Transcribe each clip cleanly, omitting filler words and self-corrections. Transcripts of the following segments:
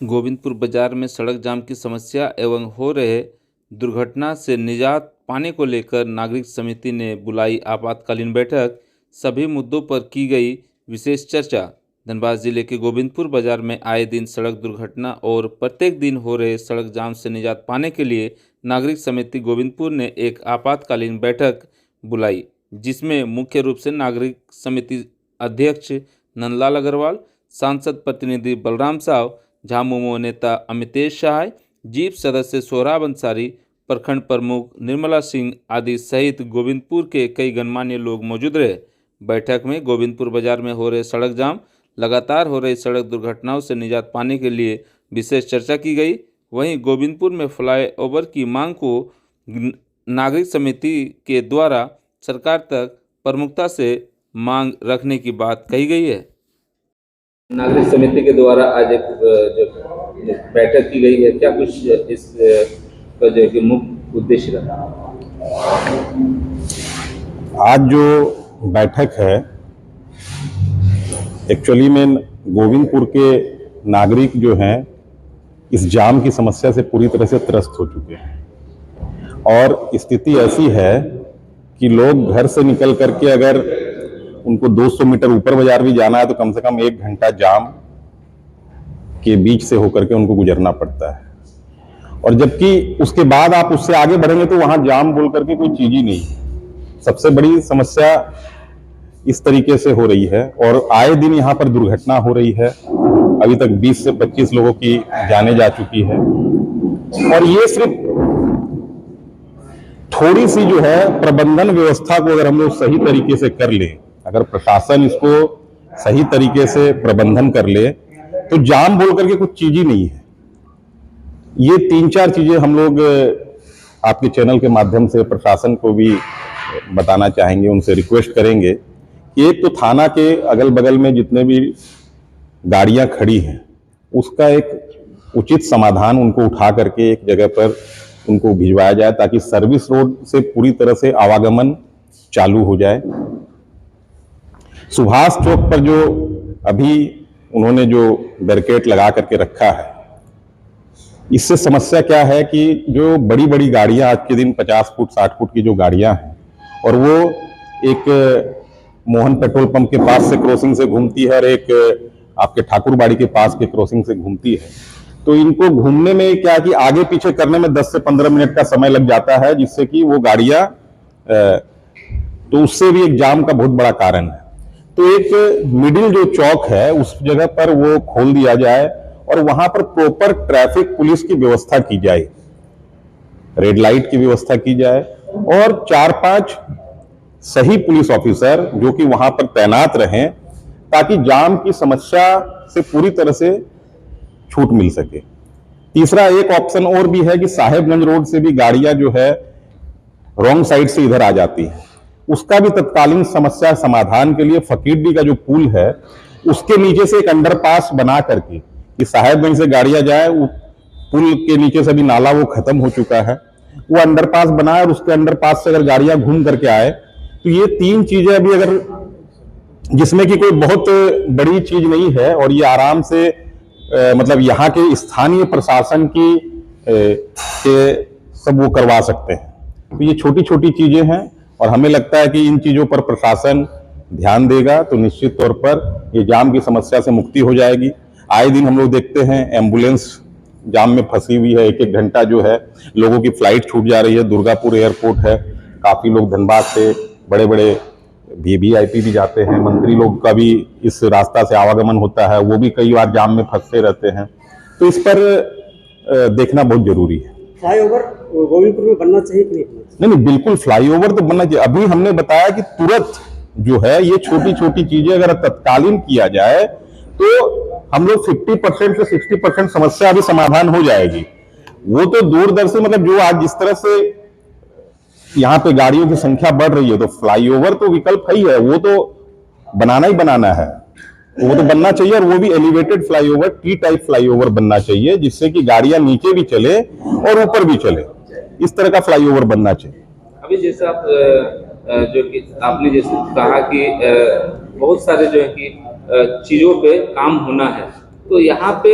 गोविंदपुर बाजार में सड़क जाम की समस्या एवं हो रहे दुर्घटना से निजात पाने को लेकर नागरिक समिति ने बुलाई आपातकालीन बैठक। सभी मुद्दों पर की गई विशेष चर्चा। धनबाद जिले के गोविंदपुर बाजार में आए दिन सड़क दुर्घटना और प्रत्येक दिन हो रहे सड़क जाम से निजात पाने के लिए नागरिक समिति गोविंदपुर ने एक आपातकालीन बैठक बुलाई, जिसमें मुख्य रूप से नागरिक समिति अध्यक्ष नंदलाल अग्रवाल, सांसद प्रतिनिधि बलराम साव, झामुमो नेता अमितेश सहाय, जीप सदस्य सोहराब अंसारी, प्रखंड प्रमुख निर्मला सिंह आदि सहित गोविंदपुर के कई गणमान्य लोग मौजूद रहे। बैठक में गोविंदपुर बाजार में हो रहे सड़क जाम, लगातार हो रही सड़क दुर्घटनाओं से निजात पाने के लिए विशेष चर्चा की गई। वहीं गोविंदपुर में फ्लाईओवर की मांग को नागरिक समिति के द्वारा सरकार तक प्रमुखता से मांग रखने की बात कही गई है। नागरिक समिति के द्वारा आज एक जो बैठक की गई है, क्या कुछ इसका जो कि मुख्य उद्देश्य रहा? आज जो बैठक है, एक्चुअली में गोविंदपुर के नागरिक जो हैं इस जाम की समस्या से पूरी तरह से त्रस्त हो चुके हैं और स्थिति ऐसी है कि लोग घर से निकल करके अगर उनको 200 मीटर ऊपर बाजार भी जाना है तो कम से कम 1 घंटा जाम के बीच से होकर के उनको गुजरना पड़ता है। और जबकि उसके बाद आप उससे आगे बढ़ेंगे तो वहां जाम बोल करके कोई चीज ही नहीं। सबसे बड़ी समस्या इस तरीके से हो रही है और आए दिन यहाँ पर दुर्घटना हो रही है। अभी तक 20 से 25 लोगों की जाने जा चुकी है और ये सिर्फ थोड़ी सी जो है प्रबंधन व्यवस्था को अगर हम लोग सही तरीके से कर लें, अगर प्रशासन इसको सही तरीके से प्रबंधन कर ले तो जाम बोल करके कुछ चीज ही नहीं है। ये 3-4 चीजें हम लोग आपके चैनल के माध्यम से प्रशासन को भी बताना चाहेंगे, उनसे रिक्वेस्ट करेंगे कि एक तो थाना के अगल बगल में जितने भी गाड़ियां खड़ी हैं उसका एक उचित समाधान उनको उठा करके एक जगह पर उनको भिजवाया जाए ताकि सर्विस रोड से पूरी तरह से आवागमन चालू हो जाए। सुभाष चौक पर जो अभी उन्होंने जो बैरिकेड लगा करके रखा है, इससे समस्या क्या है कि जो बड़ी बड़ी गाड़ियां आज के दिन 50 फुट 60 फुट की जो गाड़ियां हैं और वो एक मोहन पेट्रोल पंप के पास से क्रॉसिंग से घूमती है और एक आपके ठाकुरबाड़ी के पास के क्रॉसिंग से घूमती है, तो इनको घूमने में क्या कि आगे पीछे करने में 10 से 15 मिनट का समय लग जाता है, जिससे कि वो गाड़ियां तो उससे भी एक जाम का बहुत बड़ा कारण है। तो एक मिडिल जो चौक है उस जगह पर वो खोल दिया जाए और वहां पर प्रॉपर ट्रैफिक पुलिस की व्यवस्था की जाए, रेड लाइट की व्यवस्था की जाए और 4-5 सही पुलिस ऑफिसर जो कि वहां पर तैनात रहें ताकि जाम की समस्या से पूरी तरह से छूट मिल सके। तीसरा एक ऑप्शन और भी है कि साहेबगंज रोड से भी गाड़ियां जो है रॉन्ग साइड से इधर आ जाती है, उसका भी तत्कालीन समस्या समाधान के लिए फकीरडी का जो पुल है उसके नीचे से एक अंडरपास बना करके कि साहेबगंज से गाड़ियां जाए, वो पुल के नीचे से भी नाला वो खत्म हो चुका है, वो अंडरपास बनाए और उसके अंडरपास से अगर गाड़ियां घूम करके आए तो ये 3 चीजें अभी अगर जिसमें कि कोई बहुत बड़ी चीज नहीं है और ये आराम से मतलब यहाँ के स्थानीय प्रशासन की के सब वो करवा सकते हैं। तो ये छोटी छोटी चीजें हैं और हमें लगता है कि इन चीजों पर प्रशासन ध्यान देगा तो निश्चित तौर पर ये जाम की समस्या से मुक्ति हो जाएगी। आए दिन हम लोग देखते हैं एम्बुलेंस जाम में फंसी हुई है, 1-1 घंटा जो है लोगों की फ्लाइट छूट जा रही है। दुर्गापुर एयरपोर्ट है, काफी लोग धनबाद से बड़े बड़े वीवीआईपी भी जाते हैं, मंत्री लोग का भी इस रास्ता से आवागमन होता है, वो भी कई बार जाम में फंसते रहते हैं। तो इस पर देखना बहुत जरूरी है। फ्लाईओवर गोविंदपुर में बनना चाहिए कि नहीं? नहीं, बिल्कुल फ्लाईओवर तो बनना चाहिए। अभी हमने बताया कि तुरंत जो है ये छोटी छोटी चीजें अगर तत्कालीन किया जाए तो हम लोग 50% से 60% समस्या अभी समाधान हो जाएगी। वो तो दूरदर्शी मतलब जो आज जिस तरह से यहाँ पे गाड़ियों की संख्या बढ़ रही है तो फ्लाईओवर तो विकल्प है ही है, वो तो बनाना ही बनाना है, वो तो बनना चाहिए और वो भी elevated flyover, T type flyover बनना चाहिए जिससे कि गाड़ियां नीचे भी चले और ऊपर भी चले, इस तरह का फ्लाईओवर बनना चाहिए। अभी जैसे आप जो कि आपने जैसे कहा कि बहुत सारे जो है कि चीजों पे काम होना है, तो यहाँ पे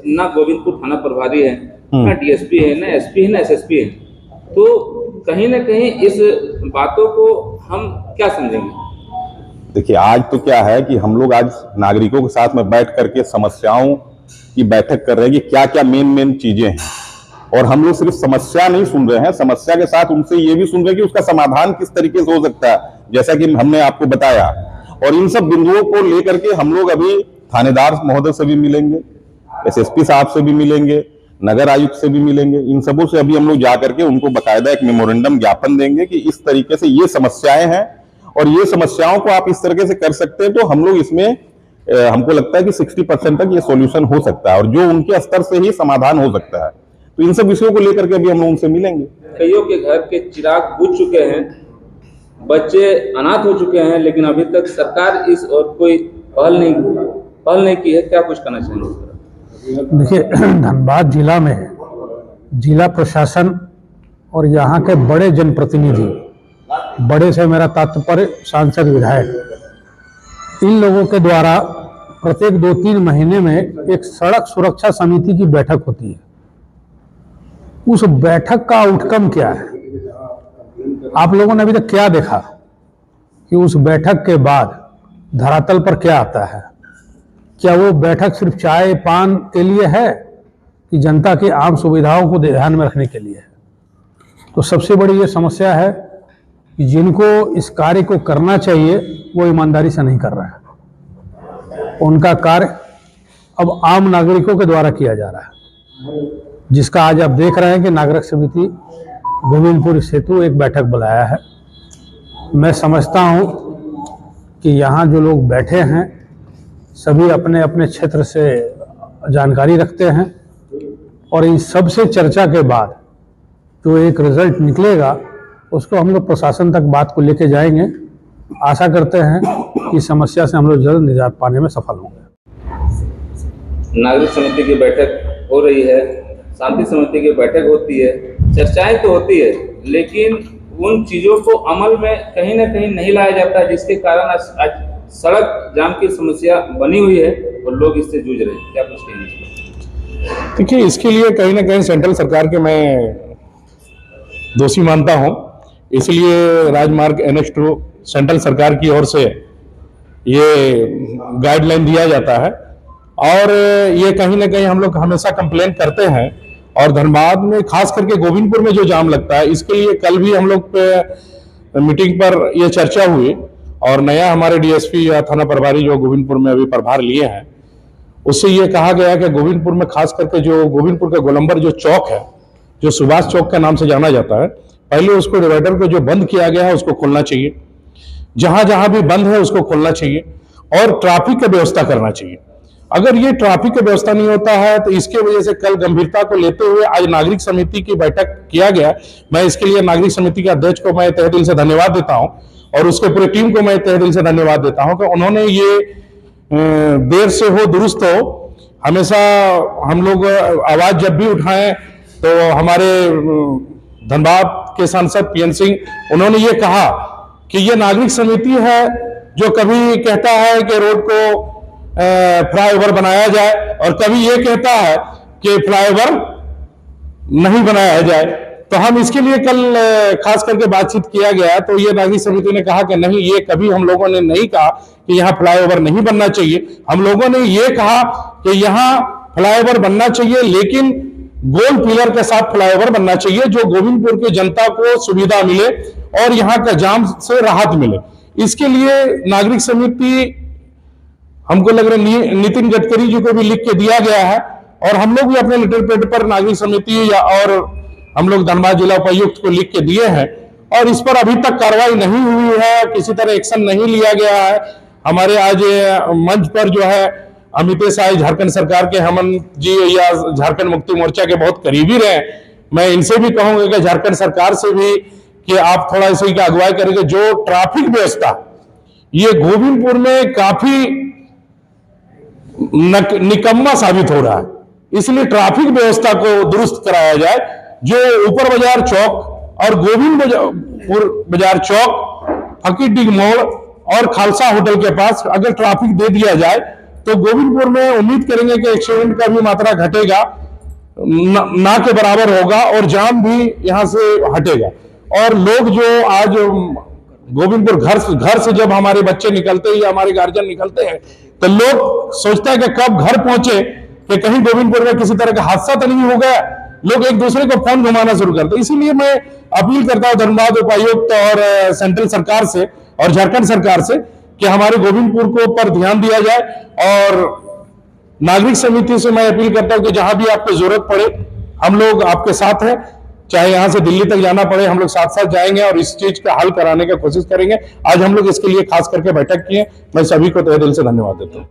ना गोविंदपुर थाना प्रभारी है, ना डीएसपी है, ना एसपी है, ना एसएसपी है। तो कहीं ना कहीं इस बातों को हम क्या समझेंगे? देखिए, आज तो क्या है कि हम लोग आज नागरिकों के साथ में बैठ करके समस्याओं की बैठक कर रहे हैं कि क्या क्या मेन चीजें हैं, और हम लोग सिर्फ समस्या नहीं सुन रहे हैं, समस्या के साथ उनसे ये भी सुन रहे हैं कि उसका समाधान किस तरीके से हो सकता है, जैसा कि हमने आपको बताया। और इन सब बिंदुओं को लेकर के हम लोग अभी थानेदार महोदय से भी मिलेंगे, एसएसपी साहब से भी मिलेंगे, नगर आयुक्त से भी मिलेंगे। इन सबों से अभी हम लोग जाकर के उनको बकायदा एक मेमोरेंडम ज्ञापन देंगे कि इस तरीके से ये समस्याएं हैं और ये समस्याओं को आप इस तरीके से कर सकते हैं, तो हम लोग इसमें हमको लगता है कि 60% तक ये सॉल्यूशन हो सकता है और जो उनके स्तर से ही समाधान हो सकता है। तो इन सब विषयों को लेकर के अभी हम लोग उनसे मिलेंगे। कईयों के घर के चिराग बुझ चुके हैं, बच्चे अनाथ हो चुके हैं, लेकिन अभी तक सरकार इस और कोई पहल नहीं की है। क्या कुछ करना चाहेंगे? देखिए, धनबाद जिला में जिला प्रशासन और यहाँ के बड़े जनप्रतिनिधि, बड़े से मेरा तात्पर्य सांसद, विधायक, इन लोगों के द्वारा प्रत्येक 2-3 महीने में एक सड़क सुरक्षा समिति की बैठक होती है। उस बैठक का आउटकम क्या है? आप लोगों ने अभी तक क्या देखा कि उस बैठक के बाद धरातल पर क्या आता है? क्या वो बैठक सिर्फ चाय पान के लिए है कि जनता की आम सुविधाओं को ध्यान में रखने के लिए है? तो सबसे बड़ी ये समस्या है कि जिनको इस कार्य को करना चाहिए वो ईमानदारी से नहीं कर रहा है। उनका कार्य अब आम नागरिकों के द्वारा किया जा रहा है, जिसका आज आप देख रहे हैं कि नागरिक समिति गोविंदपुर सेतु एक बैठक बुलाया है। मैं समझता हूं कि यहाँ जो लोग बैठे हैं सभी अपने अपने क्षेत्र से जानकारी रखते हैं और इन सब से चर्चा के बाद जो एक रिजल्ट निकलेगा उसको हम लोग प्रशासन तक बात को लेके जाएंगे। आशा करते हैं कि समस्या से हम लोग जल्द निजात पाने में सफल होंगे। नागरिक समिति की बैठक हो रही है, शांति समिति की बैठक होती है, चर्चाएं तो होती है, लेकिन उन चीज़ों को अमल में कहीं ना कहीं नहीं लाया जाता है, जिसके कारण आज सड़क जाम की समस्या बनी हुई है और लोग इससे जूझ रहे हैं। क्या कुछ कहेंगे? देखिए, इसके लिए कहीं ना कहीं सेंट्रल सरकार के मैं दोषी मानता हूं। इसलिए राजमार्ग NH2 सेंट्रल सरकार की ओर से ये गाइडलाइन दिया जाता है और ये कहीं ना कहीं हम लोग हमेशा कंप्लेन करते हैं। और धनबाद में खास करके गोविंदपुर में जो जाम लगता है, इसके लिए कल भी हम लोग पे मीटिंग पर ये चर्चा हुई और नया हमारे डीएसपी या थाना प्रभारी जो गोविंदपुर में अभी प्रभार लिए हैं, उससे ये कहा गया कि गोविंदपुर में खास करके जो गोविंदपुर का गोलंबर जो चौक है, जो सुभाष चौक के नाम से जाना जाता है, पहले उसको डिवाइडर को जो बंद किया गया है उसको खोलना चाहिए, जहां जहां भी बंद है उसको खोलना चाहिए और ट्रैफिक की व्यवस्था करना चाहिए। अगर ये ट्रैफिक की व्यवस्था नहीं होता है तो इसके वजह से कल गंभीरता को लेते हुए आज नागरिक समिति की बैठक किया गया। मैं इसके लिए नागरिक समिति के अध्यक्ष को मैं तहे दिल से धन्यवाद देता हूं और उसके पूरी टीम को मैं तहे दिल से धन्यवाद देता हूं कि उन्होंने ये देर से हो दुरुस्त हो, हमेशा हम लोग आवाज जब भी उठाएं तो हमारे धनबाद के सांसद PN सिंह, उन्होंने ये कहा कि ये नागरिक समिति है जो कभी कहता है कि रोड को फ्लाईओवर बनाया जाए और कभी ये कहता है कि फ्लाईओवर नहीं बनाया जाए। तो हम इसके लिए कल खास करके बातचीत किया गया तो ये नागरिक समिति ने कहा कि नहीं, ये कभी हम लोगों ने नहीं कहा कि यहाँ फ्लाईओवर नहीं बनना चाहिए। हम लोगों ने ये कहा कि यहाँ फ्लाईओवर बनना चाहिए, लेकिन गोल पिलर के साथ फ्लाईओवर बनना चाहिए जो गोविंदपुर की जनता को सुविधा मिले और यहाँ का जाम से राहत मिले। इसके लिए नागरिक समिति, हमको लग रहा है नितिन गडकरी जी को भी लिख के दिया गया है और हम लोग भी अपने लेटर पैड पर नागरिक समिति या और हम लोग धनबाद जिला उपायुक्त को लिख के दिए हैं और इस पर अभी तक कार्रवाई नहीं हुई है, किसी तरह एक्शन नहीं लिया गया है। हमारे आज मंच पर जो है अमितेश साई झारखंड सरकार के हेमंत जी या झारखंड मुक्ति मोर्चा के बहुत करीबी रहे, मैं इनसे भी कहूंगा कि झारखंड सरकार से भी कि आप थोड़ा इसी की अगुवाई करेंगे। जो ट्रैफिक व्यवस्था ये गोविंदपुर में काफी निकम्मा साबित हो रहा है, इसलिए ट्रैफिक व्यवस्था को दुरुस्त कराया जाए। जो ऊपर बाजार चौक और गोविंदपुर बाजार चौक, फकीर डिग मोड़ और खालसा होटल के पास अगर ट्रैफिक दे दिया जाए तो गोविंदपुर में उम्मीद करेंगे कि एक्सीडेंट का भी मात्रा घटेगा, ना के बराबर होगा और जाम भी यहां से हटेगा। और लोग जो आज गोविंदपुर घर से जब हमारे बच्चे निकलते हैं या हमारे गार्जियन निकलते हैं तो लोग सोचते हैं कि कब घर पहुंचे कि कहीं गोविंदपुर में किसी तरह का हादसा तो नहीं हो गया। लोग एक दूसरे को फोन घुमाना शुरू करते हैं। इसीलिए मैं अपील करता हूं धनबाद उपायुक्त और सेंट्रल सरकार से और झारखंड सरकार से कि हमारे गोविंदपुर को पर ध्यान दिया जाए। और नागरिक समिति से मैं अपील करता हूं कि जहां भी आपको जरूरत पड़े हम लोग आपके साथ हैं, चाहे यहां से दिल्ली तक जाना पड़े हम लोग साथ साथ जाएंगे और इस चीज का हल कराने की कोशिश करेंगे। आज हम लोग इसके लिए खास करके बैठक किए। मैं सभी को तहे दिल से धन्यवाद देता हूं।